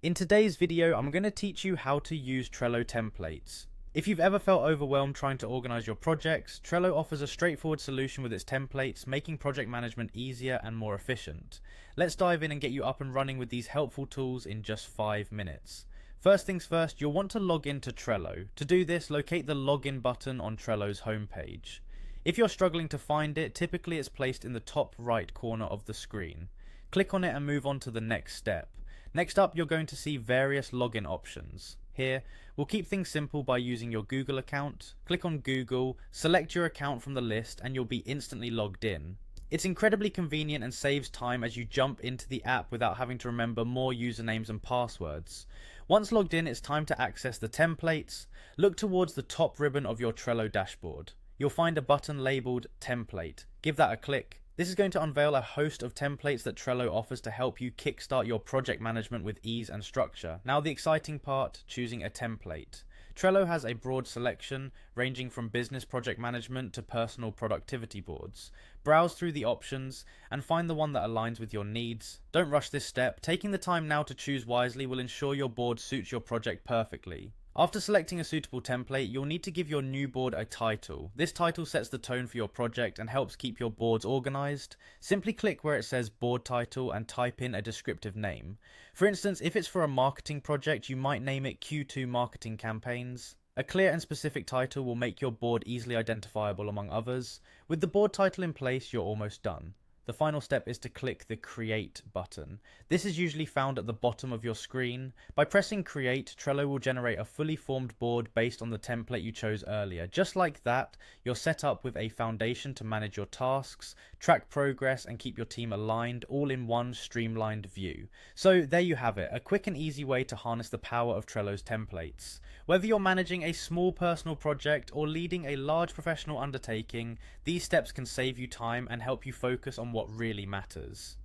In today's video, I'm going to teach you how to use Trello templates. If you've ever felt overwhelmed trying to organize your projects, Trello offers a straightforward solution with its templates, making project management easier and more efficient. Let's dive in and get you up and running with these helpful tools in just 5 minutes. First things first, you'll want to log into Trello. To do this, locate the login button on Trello's homepage. If you're struggling to find it, typically it's placed in the top right corner of the screen. Click on it and move on to the next step. Next up, you're going to see various login options. Here, we'll keep things simple by using your Google account. Click on Google, select your account from the list, and you'll be instantly logged in. It's incredibly convenient and saves time as you jump into the app without having to remember more usernames and passwords. Once logged in, it's time to access the templates. Look towards the top ribbon of your Trello dashboard. You'll find a button labeled Template. Give that a click. This is going to unveil a host of templates that Trello offers to help you kickstart your project management with ease and structure. Now the exciting part, choosing a template. Trello has a broad selection, ranging from business project management to personal productivity boards. Browse through the options and find the one that aligns with your needs. Don't rush this step. Taking the time now to choose wisely will ensure your board suits your project perfectly. After selecting a suitable template, you'll need to give your new board a title. This title sets the tone for your project and helps keep your boards organized. Simply click where it says board title and type in a descriptive name. For instance, if it's for a marketing project, you might name it Q2 Marketing Campaigns. A clear and specific title will make your board easily identifiable among others. With the board title in place, you're almost done. The final step is to click the Create button. This is usually found at the bottom of your screen. By pressing Create, Trello will generate a fully formed board based on the template you chose earlier. Just like that, you're set up with a foundation to manage your tasks, track progress, and keep your team aligned, all in one streamlined view. So there you have it, a quick and easy way to harness the power of Trello's templates. Whether you're managing a small personal project or leading a large professional undertaking, these steps can save you time and help you focus on what really matters.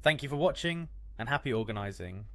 Thank you for watching, and happy organizing.